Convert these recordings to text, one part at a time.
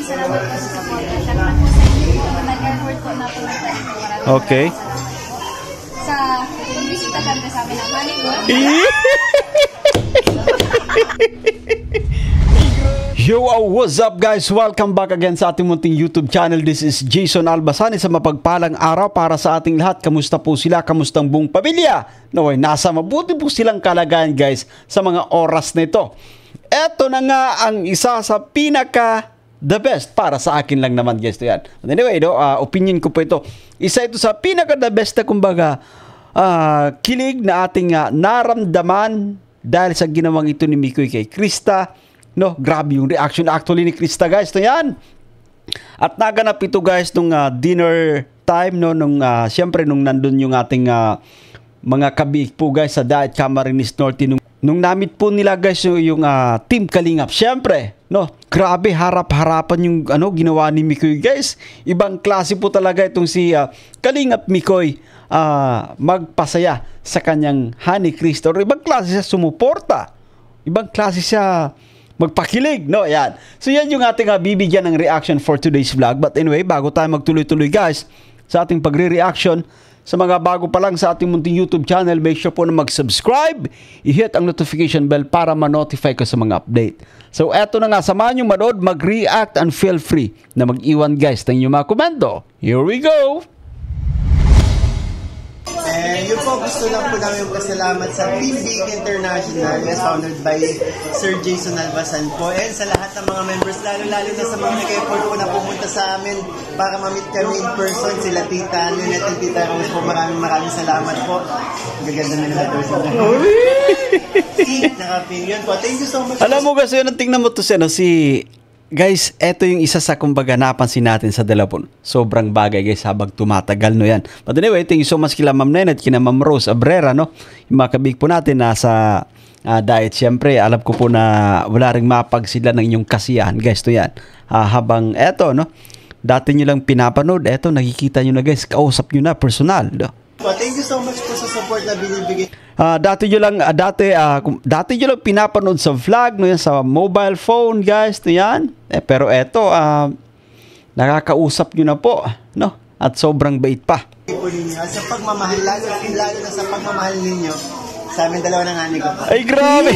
salamat po sa support. Salamat po sa inyo po. Nag-effort po na po natin. Okay. Sa bisita kami sa amin ng Hollywood. Yo, what's up guys? Welcome back again sa ating munting YouTube channel. This is Jason Albazan. Sa mapagpalang araw para sa ating lahat. Kamusta po sila? Kamustang buong pamilya? Naway, nasa mabuti po silang kalagayan guys sa mga oras na ito. Eto na nga ang isa sa pinaka the best para sa akin lang naman guys. Yan. Anyway, opinion ko po ito. Isa ito sa pinaka the best na kumbaga kilig na ating naramdaman dahil sa ginawang ito ni Mikoy kay Krista. No, grabe yung reaction actually ni Krista guys. To yan. At naganap ito guys nung dinner time no nung syempre nung nandun yung ating mga kabiik po guys sa Diet Camarines Norte nung namit po nila guys yung Team Kalingap. Syempre, no, grabe harap-harapan yung ginawa ni Mikoy guys. Ibang klase po talaga itong si Kalingap Mikoy magpasaya sa kanyang honey Krista. Ibang klase siya sumuporta. Ibang klase siya magpakilig, no? Yan. So yan yung ating bibigyan ng reaction for today's vlog. But anyway, bago tayo magtuloy-tuloy guys sa ating pagre-reaction, sa mga bago pa lang sa ating munting YouTube channel, make sure po na mag-subscribe, i-hit ang notification bell para ma-notify ko sa mga update. So eto na nga, samahan nyo manood, mag-react and feel free na mag-iwan guys ng inyong mga komento. Here we go! Yun po, gusto lang po namin pasalamat sa Team Big International founded by Sir Jason Albazan po, and sa lahat ng mga members, lalo-lalo na sa mga nag-effort po na pumunta sa amin para ma-meet kami in person, sila Tita Lynette and Tita Rose po. Maraming salamat po. Gaganda na nila person na. Nakapin po. Thank you so much. Alam mo kasi yun, tingnan mo to si guys, eto yung isa sa kumbaga napansin natin sa dalawon. Sobrang bagay guys habang tumatagal no yan. But anyway, thank you so much kila Ma'am Nenet, kina Ma'am Rose Abrera no. Yung mga kabig po natin nasa diet. Siyempre, alam ko po na wala ring mapag sila ng inyong kasiyahan guys to yan. Habang eto no, dati nyo lang pinapanood, eto nakikita nyo na guys, kausap nyo na personal no. Thank you so much po sa support na binibigay. Dati nyo lang pinapanood sa vlog no yan, sa mobile phone guys to yan. Pero eto nakakausap nyo na po no, at sobrang bait pa. Sa pagmamahal, lalo na sa pagmamahal ninyo sa amin dalawa ng ani ko po. Ay grabe.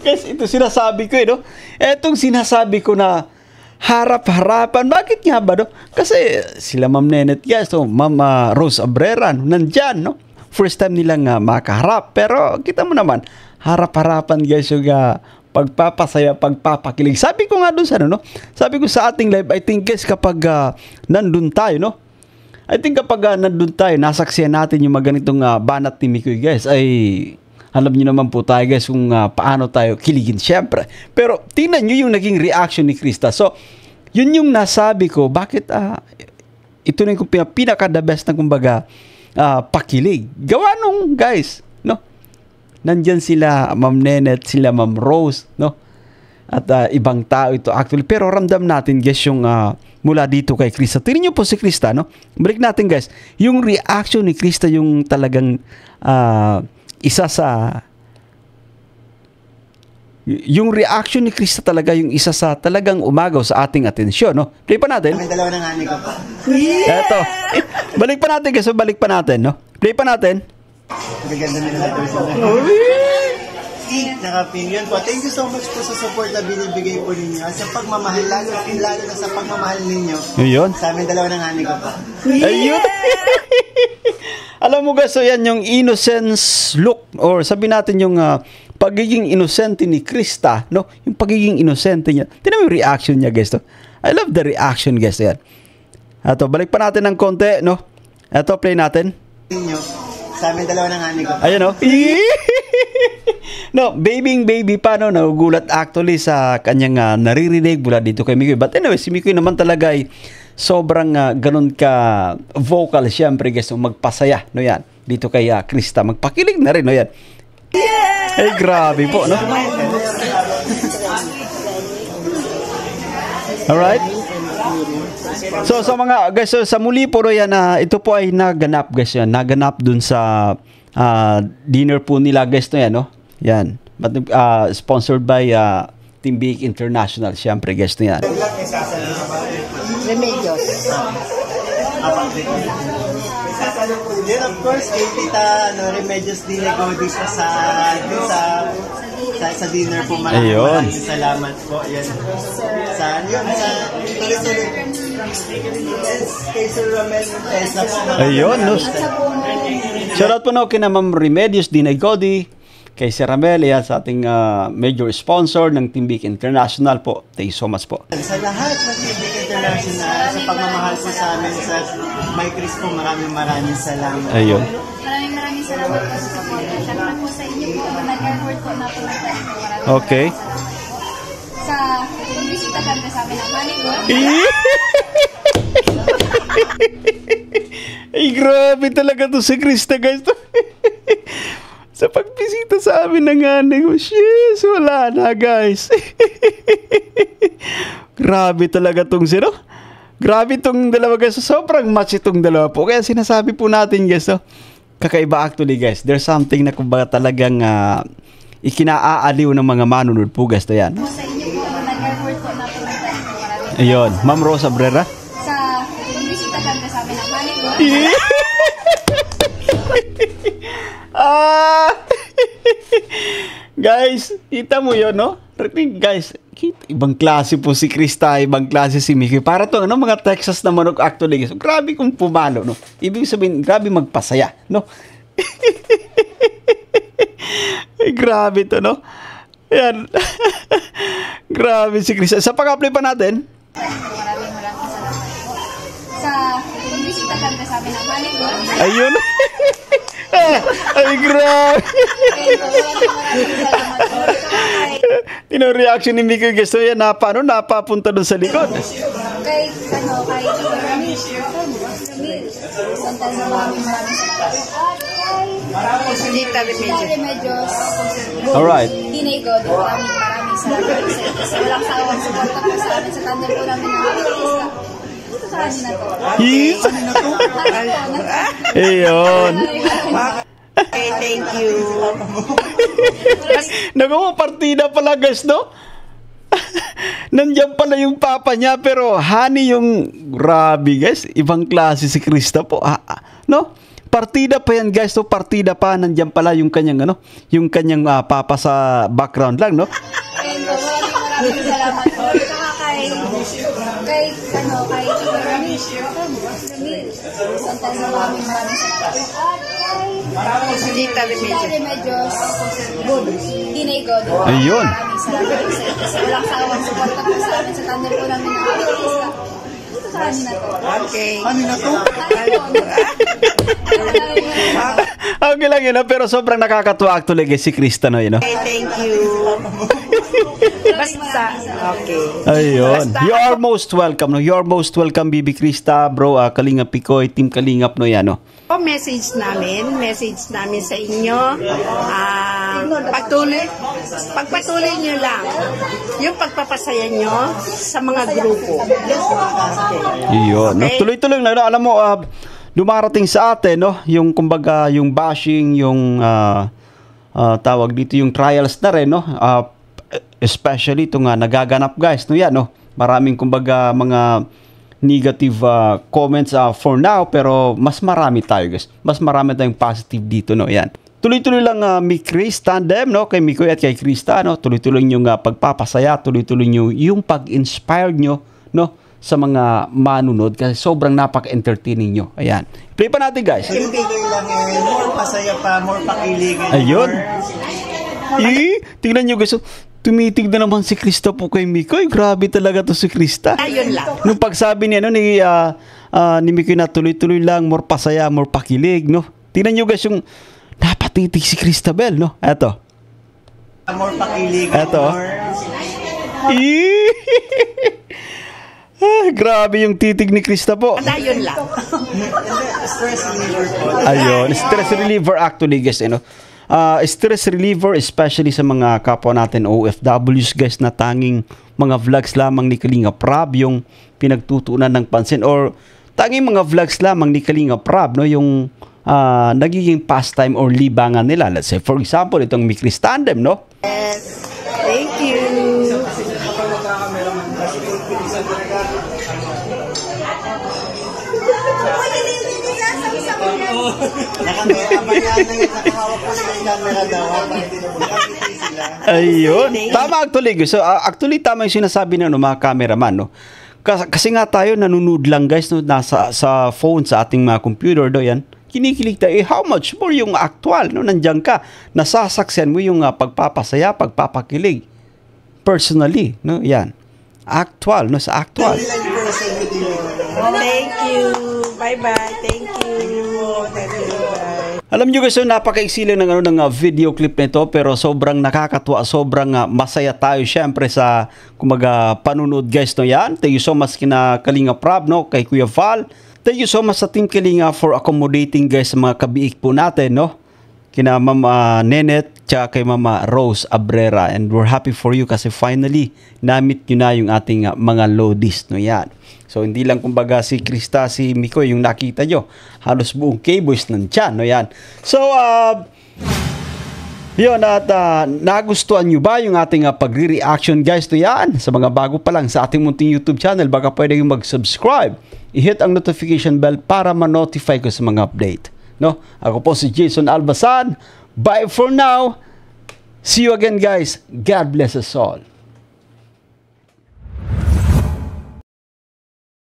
Guys, ito sinasabi ko no. Etong sinasabi ko na harap-harapan. Bakit nga ba no? Kasi sila Ma'am Nenet guys, so Ma'am Rose Abrera nandyan no. First time nilang makaharap. Pero kita mo naman, harap-harapan guys yung pagpapasaya, pagpapakilig. Sabi ko nga dun sa no? Sabi ko sa ating live, I think guys kapag nandun tayo no? I think kapag nandun tayo, nasaksiyan natin yung maganitong banat ni Mikoy guys, ay alam niyo naman po tayo guys kung paano tayo kiligin syempre. Pero tingnan niyo yung naging reaction ni Krista. So, yun yung nasabi ko, bakit ito na yung pinaka-the best na kumbaga pakilig. Gawa nung guys, no? Nandyan sila Ma'am Nenet, sila Ma'am Rose, no? At ibang tao ito actually. Pero ramdam natin guys yung mula dito kay Krista. Tingnan niyo po si Krista, no? Balik natin guys. Yung reaction ni Krista yung talagang isa sa yung reaction ni Krista talaga yung isa sa talagang umagaw sa ating atensyon, no? Play pa natin. Kami dalawa ng ani ko po. Eto. Balik pa natin guys, balik pa natin, no? Play pa natin. Gaganda na nila person na. Nakapin yun po. Thank you so much po sa support na binibigay po ninyo. Sa pagmamahal, lalo na sa pagmamahal ninyo. Yun. Sa amin dalawa ng ani ko po. Ayun. Alam mo guys, so yan yung innocence look or sabi natin yung pagiging inosente ni Krista, no? Yung pagiging inosente niya. Tingnan mo yung reaction niya guys to. I love the reaction guys yan. Ato, balik pa natin ng konti, no? Ato, play natin. Ninyo, sa amin dalawa ng ani ko po. Ayun, no? No, baby pa, no? Nagugulat actually sa kanyang naririnig mula dito kay Mikoy. But anyway, si Mikoy naman talaga ay sobrang ganun ka vocal siyempre guys, magpasaya, no yan. Dito kay Krista, magpakilig na rin, no yan. Ay grabe po, no? Alright. So sa mga guys, so, sa muli po no yan, ito po ay naganap guys yan. Naganap dun sa dinner po nila guys no yan, no? Yan. But, sponsored by Team Big International. Siyempre, guys na yan. Remedios. Then of course, kay Tita Remedios Dinego dito sa dinner po. Maraming salamat po. Yan. Sa tuloy-tuloy. Kay Sir Romel Tessa po. Ayun, no? Shoutout po na kina Ma'am Remedios Dinegodi, kay Sir Ramel, yan, sa ating major sponsor ng Team Big International po. Thank you so much po. Sa lahat ng Team Big International, sa pagmamahal po sa amin sa My Chris po, maraming salamat. Ayun. Maraming salamat po sa support. Siyempre po sa inyo po, nag-effort po na po. Okay. Sa pagbisita kami sa amin ng Manigot. Ay, grabe talaga to si Krista, guys. Sa pagbisita sa amin ng anay ko, yes, wala na, guys. Grabe talaga tong sino. Grabe tong dalawa, guys. Sobrang match itong dalawa po. Kaya sinasabi po natin, guys, kakaiba actually, guys. There's something na kumbaga talagang ikinaaaliw ng mga manunod po, guys. Yan. Sa inyo po, nag-effort po na po. Ayun, Ma'am Rosa Brera. Sa pagbisita kami sa amin ng Manigot. Guys, kita mo yun, no? Guys, ibang klase po si Krista, ibang klase si Mickey. Para to, no? Mga Texas na manok actually. So, grabe kung pumalo, no? Ibig sabihin, grabe magpasaya, no? Ay, grabe to, no? Yan. Grabe si Krista. Sa pag-apply pa natin, Maraming salamat po. Sa pagbisita kami sa amin ng Manigot. ayun. Ay, grabe. Maraming salamat po. Tino reaction ni Mickey, gusto yan, napapunta doon sa likod. Kay Ramil. Santal na maraming salamat. At kay Tita Remedios. Alright. Dinego, maraming salamat sa inyo. Kasi walang sawang suporta po sa amin sa tandem po namin ng Artista. Dito sa kanina to. Yes. Ayun. Okay, thank you. Nagawa partida pala, guys, no? Nandiyan pala yung papa niya, pero honey yung grabe, guys. Ibang klase si Krista po. No? Partida pa yan, guys. No? Partida pa. Nandiyan pala yung kanyang, yung kanyang papa sa background lang, no? Maraming salamat po. Saka kay Ramil. Santal na maraming salamat. At kay Tita Remedios. Dinego. Ayun. Maraming salamat sa inyo. Kasi walang sawang suporta po sa amin sa tandem po namin ng Artista. Dito sa kanina to. Okay. Okay lang yun, no? Pero sobrang nakakatuwa actually, guys, si Krista, no? Yun, no? Okay, thank you. Basta, okay. Ayun. You are most welcome, no? You are most welcome, Bibi Krista, bro, Kalingap Pikoy, Team Kalingap, no? Yan, no? Message namin sa inyo. Pagpatuloy nyo lang yung pagpapasaya nyo sa mga grupo. Iyon. No? Okay. Tuloy-tuloy na, no? Alam mo, dumarating sa atin, no? Yung kumbaga, yung bashing, yung tawag dito, yung trials na rin, no? Especially itong nagaganap, guys, no? Yan, no? Maraming kumbaga mga negative comments for now, pero mas marami tayo, guys. Mas marami tayong positive dito, no? Yan. Tuloy-tuloy lang Chris tandem, no? Kay Mikoy at kay Krista, no? Tuloy-tuloy yung pagpapasaya, tuloy-tuloy yung pag-inspire nyo, no? Sa mga manunod kasi sobrang napaka-entertaining nyo. Ayan. Play pa natin, guys. Tuloy-tuloy lang more pasaya pa, more pakilig. Ayun. Tingnan nyo, guys. Tumitig na naman si Krista po kay Mikoy. Grabe talaga to si Krista. Ayun lang. Nung pagsabi niya, no, ni Mikoy na tuloy-tuloy lang, more pasaya, more pakilig, no? Tingnan nyo, guys, yung napatitig si Cristabel, no? Eto. More pakilig. Eto. Grabe yung titig ni Krista po. Ayun lang. Stress reliever po. Ayun, stress reliever actually, guys, you know. Stress reliever especially sa mga kapwa natin OFWs, guys, na tanging mga vlogs lamang ni Kalinga Prab yung pinagtutuunan ng pansin, or tanging mga vlogs lamang ni Kalinga Prab, no, yung nagiging pastime or libangan nila. Let's say for example itong Mikris Tandem, no? Yes. Thank you. Nakameraman yan na yun, nakahawak po sila yung camera daw. Nakangiti sila. Ayun. Tama actually. So, actually, tama yung sinasabi ng mga cameraman, no? Kasi nga tayo nanonood lang guys, no, nasa sa phone, sa ating mga computer do yan. Kinikilig tayo, how much more yung actual, no? Nandiyan ka, nasasaksihan mo yung pagpapasaya, pagpapakilig. Personally, no? Yan. Actual, no? Sa actual. Thank you. Bye-bye. Thank you. Thank you. Bye. Alam nyo guys, so napakaiksi lang ng video clip nito, pero sobrang nakakatuwa, sobrang masaya tayo syempre sa kumaga panunod guys, no? Yan. Thank you so much kina Kalinga Prab, no? Kay Kuya Val. Thank you so much sa Team Kalinga for accommodating guys sa mga kabiik po natin, no? Kina Mama Nenet, tsaka kay Mama Rose Abrera. And we're happy for you kasi finally, na-meet nyo na yung ating mga lodies, no? Yan. So, hindi lang kumbaga si Krista, si Miko yung nakita nyo. Halos buong K-Boys nandyan, no? Yan. So, yun, at nagustuhan nyo ba yung ating pagre-reaction guys to yan? Sa mga bago pa lang sa ating munting YouTube channel, baka pwede yung mag-subscribe. I-hit ang notification bell para ma-notify ko sa mga update. No? Ako po si Jason Albasan. Bye for now. See you again guys. God bless us all.